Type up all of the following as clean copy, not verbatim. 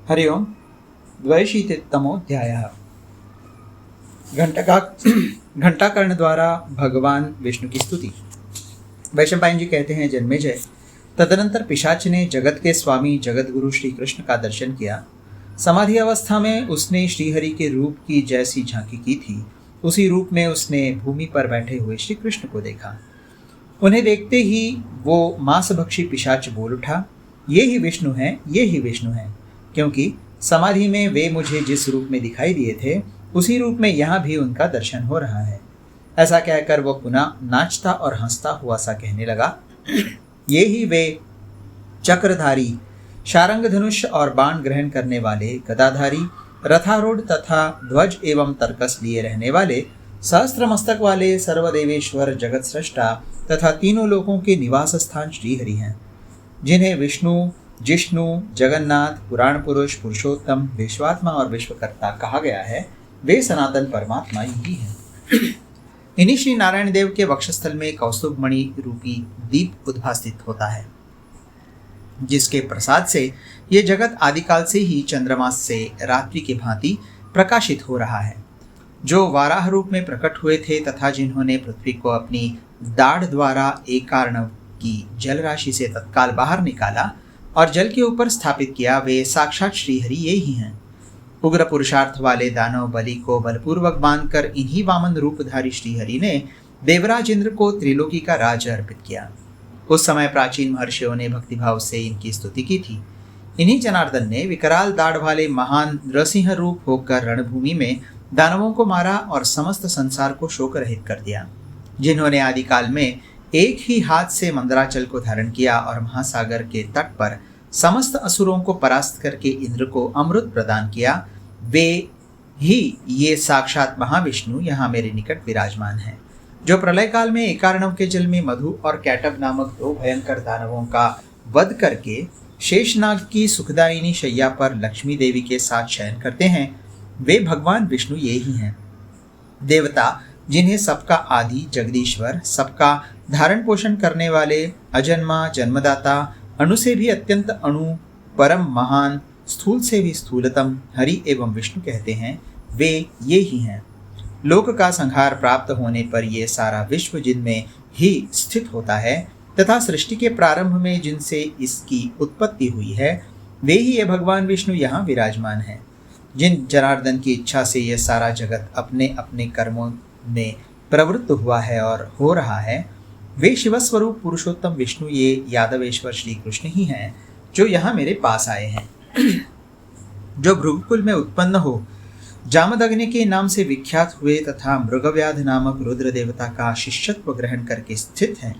हरि ओम। द्वैशीतितमोऽध्यायः। घंटाकर्ण द्वारा भगवान विष्णु की स्तुति। वैशंपायन जी कहते हैं, जन्मेजय, तदनंतर पिशाच ने जगत के स्वामी जगत गुरु श्री कृष्ण का दर्शन किया। समाधि अवस्था में उसने श्रीहरि के रूप की जैसी झांकी की थी, उसी रूप में उसने भूमि पर बैठे हुए श्री कृष्ण को देखा। उन्हें देखते ही वो मांसभक्षी पिशाच बोल उठा, ये ही विष्णु हैं, ये ही विष्णु हैं, क्योंकि समाधि में वे मुझे जिस रूप में दिखाई दिए थे उसी रूप में यहाँ भी उनका दर्शन हो रहा है। ऐसा कहकर वो पुनः नाचता और हंसता हुआ सा कहने लगा, ये ही वे चक्रधारी, शारंग धनुष और बाण ग्रहण करने वाले, गदाधारी, रथारूढ़ तथा ध्वज एवं तर्कस लिए रहने वाले, सहस्त्र मस्तक वाले, सर्वदेवेश्वर, जगत सृष्टा तथा तीनों लोकों के निवास स्थान श्रीहरि हैं, जिन्हें विष्णु, जिष्णु, जगन्नाथ, पुराण पुरुष, पुरुषोत्तम, विश्वात्मा और विश्वकर्ता कहा गया है। वे सनातन परमात्मा ही हैं। इन्हीं श्री नारायण देव के वक्षस्थल में कौस्तुभ मणि रूपी दीप उद्भासित होता है, जिसके प्रसाद से ये जगत आदिकाल से ही चंद्रमा से रात्रि के भांति प्रकाशित हो रहा है। जो वाराह रूप में प्रकट हुए थे तथा जिन्होंने पृथ्वी को अपनी दाढ़ द्वारा एक कारण की जल राशि से तत्काल बाहर निकाला और जल के ऊपर स्थापित किया, वे साक्षात श्रीहरि ये ही हैं। उग्र पुरुषार्थ वाले दानव बलि को बलपूर्वक बांधकर इन्हीं वामन रूपधारी श्रीहरि ने देवराज इंद्र को त्रिलोकी का राज अर्पित किया। उस समय प्राचीन महर्षियों ने भक्तिभाव से इनकी स्तुति की थी। इन्हीं जनार्दन ने विकराल दाढ़ वाले महान नृसिंह रूप होकर रणभूमि में दानवों को मारा और समस्त संसार को शोक रहित कर दिया। जिन्होंने आदिकाल में एक ही हाथ से मंदराचल को धारण किया और महासागर के तट पर समस्त असुरों को परास्त करके इंद्र को अमृत प्रदान किया, वे ही ये साक्षात महाविष्णु यहाँ मेरे निकट विराजमान हैं, जो प्रलय काल में एकार्णव के जल में मधु और कैटभ नामक दो भयंकर दानवों का वध करके शेषनाग की सुखदायिनी शैया पर लक्ष्मी देवी के साथ शयन करते हैं। वे भगवान विष्णु ये ही हैं। देवता जिन्हें सबका आदि, जगदीश्वर, सबका धारण पोषण करने वाले, अजन्मा, जन्मदाता, अणु से भी अत्यंत अणु, परम महान, स्थूल से भी स्थूलतम हरि एवं विष्णु कहते हैं, वे ये ही हैं। लोक का संहार प्राप्त होने पर ये सारा विश्व जिनमें ही स्थित होता है तथा सृष्टि के प्रारंभ में जिनसे इसकी उत्पत्ति हुई है, वे ही ये भगवान विष्णु यहाँ विराजमान हैं। जिन जनार्दन की इच्छा से यह सारा जगत अपने अपने कर्मों में प्रवृत्त हुआ है और हो रहा है, वे शिवस्वरूप पुरुषोत्तम विष्णु ये यादवेश्वर श्री कृष्ण ही हैं, जो यहाँ मेरे पास आए हैं। जो भृगुकुल में उत्पन्न हो, जामदग्नि के नाम से विख्यात हुए तथा मृगव्याध नामक रुद्र देवता का शिष्यत्व ग्रहण करके स्थित हैं।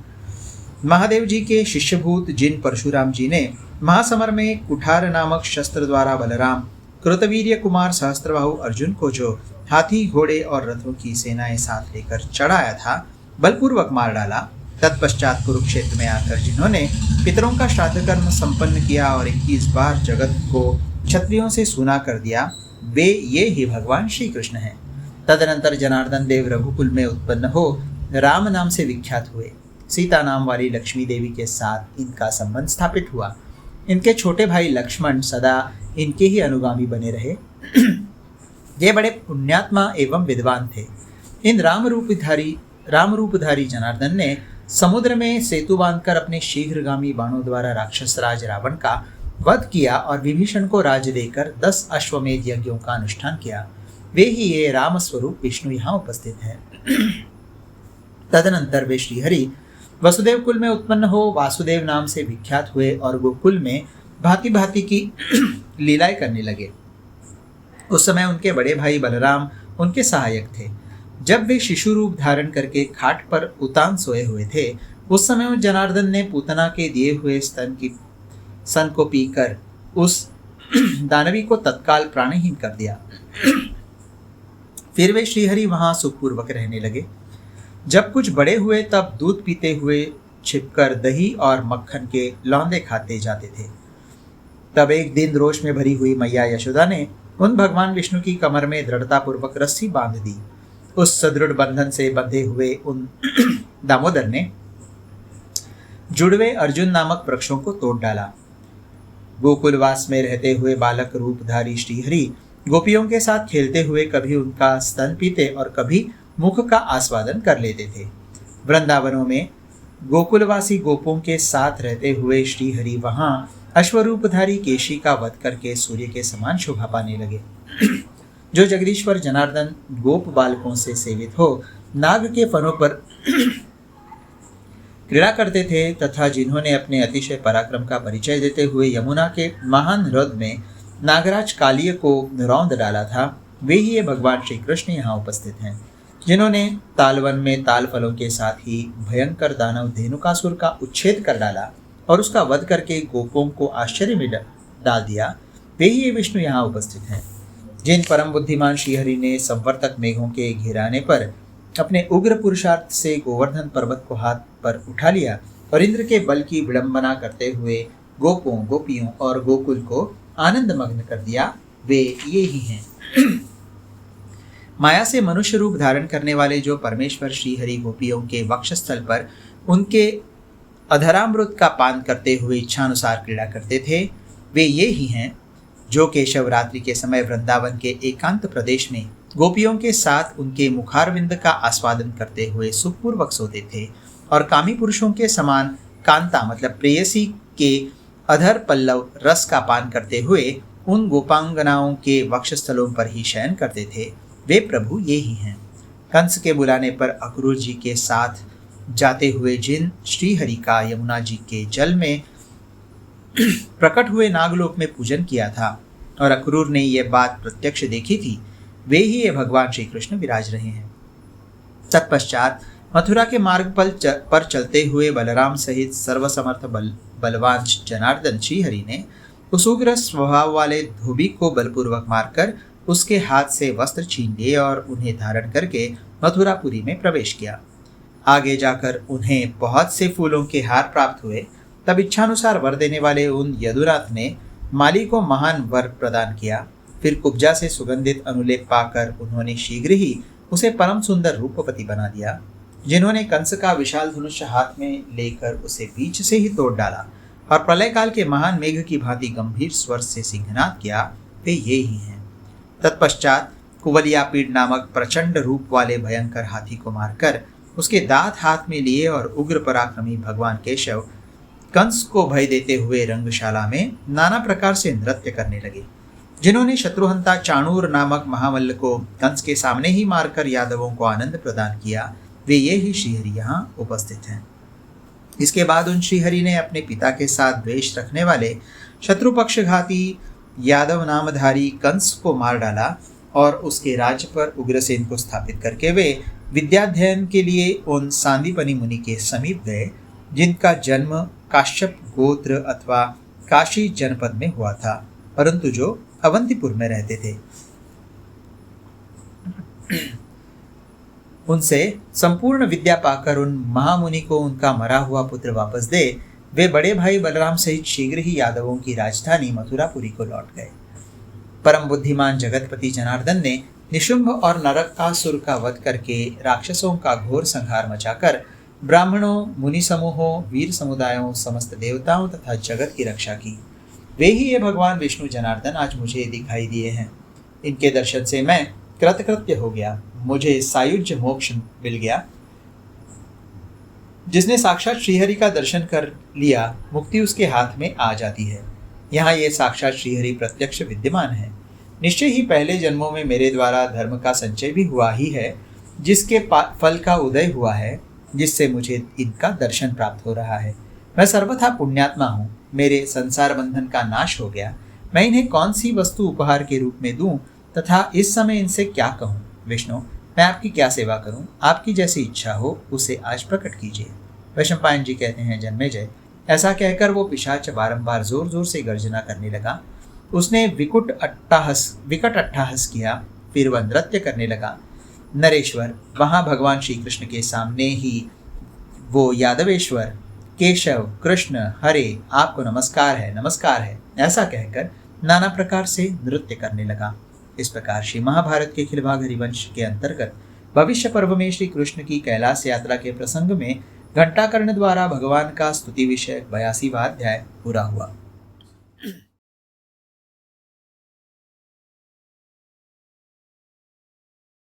महादेव जी के शिष्यभूत जिन परशुराम जी ने महासमर में कुठार नामक शस्त्र द्वारा बलराम, कृतवीर्य कुमार सहस्त्रबाहु अर्जुन को जो हाथी, घोड़े और रथों की सेनाएं साथ लेकर चढ़ाया था, बलपूर्वक मार डाला। तत्पश्चात कुरुक्षेत्र में आकर जिन्होंने पितरों का श्राद्ध कर्म संपन्न किया और 21 बार जगत को क्षत्रियों से सूना कर दिया, वे ये ही भगवान श्री कृष्ण हैं। तदनंतर जनार्दन देव रघुकुल में उत्पन्न हो राम नाम से विख्यात हुए। सीता नाम वाली लक्ष्मी देवी के साथ इनका संबंध स्थापित हुआ। इनके छोटे भाई लक्ष्मण सदा इनके ही अनुगामी बने रहे। ये बड़े पुण्यात्मा एवं विद्वान थे। इन राम रूपधारी जनार्दन ने समुद्र में सेतु बांधकर अपने शीघ्रगामी बाणों द्वारा राक्षस राज रावण का वध किया और विभीषण को राज देकर 10 अश्वमेध यज्ञों का अनुष्ठान किया। वे ही ये राम स्वरूप विष्णु यहाँ उपस्थित है। तदनंतर वे श्रीहरि वसुदेव कुल में उत्पन्न हो वासुदेव नाम से विख्यात हुए और गोकुल में भांति भांति की लीलाएं करने लगे। उस समय उनके बड़े भाई बलराम उनके सहायक थे। जब वे शिशु रूप धारण करके खाट पर उतान सोए हुए थे, उस समय उस जनार्दन ने पूतना के दिए हुए सन को पीकर उस दानवी को तत्काल प्राणहीन कर दिया। फिर वे श्रीहरि वहां सुखपूर्वक रहने लगे। जब कुछ बड़े हुए तब दूध पीते हुए छिपकर दही और मक्खन के लौंदे खाते जाते थे। तब एक दिन रोष में भरी हुई मैया यशोदा ने उन भगवान विष्णु की कमर में दृढ़तापूर्वक रस्सी बांध दी। उस सदृढ़ बंधन से बंधे हुए उन दामोदर ने जुड़वे अर्जुन नामक वृक्षों को तोड़ डाला। गोकुलवास में रहते हुए बालक रूपधारी श्रीहरि गोपियों के साथ खेलते हुए कभी उनका स्तन पीते और कभी मुख का आस्वादन कर लेते थे। वृंदावनों में गोकुलवासी गोपों के साथ रहते हुए श्रीहरि वहां अश्वरूपधारी केशी का वध करके सूर्य के समान शोभा पाने लगे। जो जगदीश्वर जनार्दन गोप बालकों से सेवित हो नाग के फनों पर क्रीड़ा करते थे तथा जिन्होंने अपने अतिशय पराक्रम का परिचय देते हुए यमुना के महान हृद में नागराज कालिय को रौंद डाला था, वे ही ये भगवान श्री कृष्ण यहाँ उपस्थित हैं, जिन्होंने तालवन में ताल फलों के साथ ही भयंकर दानव धेनुकासुर का उच्छेद कर डाला और उसका वध करके गोपों को आश्चर्य में डाल दिया, वे ही ये विष्णु यहाँ उपस्थित हैं। जिन परम बुद्धिमान श्रीहरि ने संवर्तक मेघों के घिराने पर अपने उग्र पुरुषार्थ से गोवर्धन पर्वत को हाथ पर उठा लिया और इंद्र के बल की विडंबना करते हुए गोपों, गोपियों और गोकुल को आनंद मग्न कर दिया, वे ये ही हैं। माया से मनुष्य रूप धारण करने वाले जो परमेश्वर श्रीहरि गोपियों के वक्षस्थल पर उनके अधरामृत का पान करते हुए इच्छानुसार क्रीड़ा करते थे, वे ये ही हैं जो केशव रात्रि के समय वृंदावन के एकांत प्रदेश में गोपियों के साथ उनके मुखारविंद का आस्वादन करते हुए सुखपूर्वक सोते थे और कामी पुरुषों के समान कांता मतलब प्रेयसी के अधर पल्लव रस का पान करते हुए उन गोपांगनाओं के वक्षस्थलों पर ही शयन करते थे, वे प्रभु ये ही हैं। कंस के बुलाने पर अक्रूर जी के साथ जाते हुए जिन श्रीहरि का यमुना जी के जल में प्रकट हुए नागलोक में पूजन किया था और अक्रूर ने यह बात प्रत्यक्ष देखी थी, वे ही ये भगवान श्री कृष्ण विराज रहे हैं। तत्पश्चात मथुरा के मार्ग पर चलते हुए बलराम सहित सर्वसमर्थ बलवान जनार्दन श्रीहरि ने उस उग्र स्वभाव वाले धोबी को बलपूर्वक मारकर उसके हाथ से वस्त्र छीन लिए और उन्हें धारण करके मथुरापुरी में प्रवेश किया। आगे जाकर उन्हें बहुत से फूलों के हार प्राप्त हुए। तब इच्छानुसार वर देने वाले उन यदुनाथ ने माली को महान वर प्रदान किया। फिर कुब्जा से सुगंधित अनुलेप पाकर उन्होंने शीघ्र ही उसे परम सुंदर रूपवती बना दिया। जिन्होंने कंस का विशाल धनुष हाथ में लेकर उसे बीच से ही तोड़ डाला और प्रलय काल के महान मेघ की भांति गंभीर स्वर से सिंहनाद किया, वे ये ही हैं। तत्पश्चात कुवलियापीड़ नामक प्रचंड रूप वाले भयंकर हाथी को मारकर उसके दांत हाथ में लिए और उग्र पराक्रमी भगवान केशव कंस को भय देते हुए रंगशाला में नाना प्रकार से नृत्य करने लगे। जिन्होंने शत्रुहंता चाणूर नामक महामल्ल को कंस के सामने ही मारकर यादवों को आनंद प्रदान किया, वे ये ही श्रीहरि यहाँ उपस्थित हैं। इसके बाद उन श्रीहरि ने अपने पिता के साथ द्वेष रखने वाले शत्रुपक्षघाती यादव नामधारी कंस को मार डाला और उसके राज्य पर उग्रसेन को स्थापित करके वे विद्याध्ययन के लिए उन सांदीपनि मुनि के समीप गए, जिनका जन्म काश्यप गोत्र अथवा काशी जनपद में हुआ था, परंतु जो अवंतीपुर में रहते थे। उनसे संपूर्ण विद्या पाकर उन महामुनि को उनका मरा हुआ पुत्र वापस दे वे बड़े भाई बलराम सहित शीघ्र ही यादवों की राजधानी मथुरापुरी को लौट गए। परम बुद्धिमान जगतपति जनार्दन ने निशुंभ और नरकासुर का वध करके राक्षसों का घोर संहार मचाकर ब्राह्मणों, मुनि समूहों, वीर समुदायों, समस्त देवताओं तथा जगत की रक्षा की। वे ही ये भगवान विष्णु जनार्दन आज मुझे दिखाई दिए हैं। इनके दर्शन से मैं कृतकृत्य हो गया, मुझे सायुज्य मोक्ष मिल गया। जिसने साक्षात श्रीहरि का दर्शन कर लिया, मुक्ति उसके हाथ में आ जाती है। यहाँ ये साक्षात श्रीहरि प्रत्यक्ष विद्यमान है। निश्चय ही पहले जन्मों में मेरे द्वारा धर्म का संचय भी हुआ ही है, जिसके फल का उदय हुआ है, जिससे मुझे इनका दर्शन प्राप्त हो रहा है। मैं सर्वथा पुण्यात्मा हूँ, मेरे संसार बंधन का नाश हो गया। मैं इन्हें कौन सी वस्तु उपहार के रूप में दूं तथा इस समय इनसे क्या कहूँ? विष्णु, मैं आपकी क्या सेवा करूं? आपकी जैसी इच्छा हो उसे आज प्रकट कीजिए। वैशंपायन जी कहते हैं, जन्मेजय, ऐसा कहकर वो पिशाच बारंबार जोर जोर से गर्जना करने लगा। उसने विकट अट्टहास किया, फिर वह नृत्य करने लगा। नरेश्वर, वहां भगवान श्री कृष्ण के सामने ही वो यादवेश्वर केशव, कृष्ण, हरे, आपको नमस्कार है, नमस्कार है, ऐसा कहकर नाना प्रकार से नृत्य करने लगा। इस प्रकार श्री महाभारत के खिलभाग हरिवंश के अंतर्गत भविष्य पर्व में श्री कृष्ण की कैलाश यात्रा के प्रसंग में घंटाकर्ण द्वारा भगवान का स्तुति विषय 82वां अध्याय पूरा हुआ।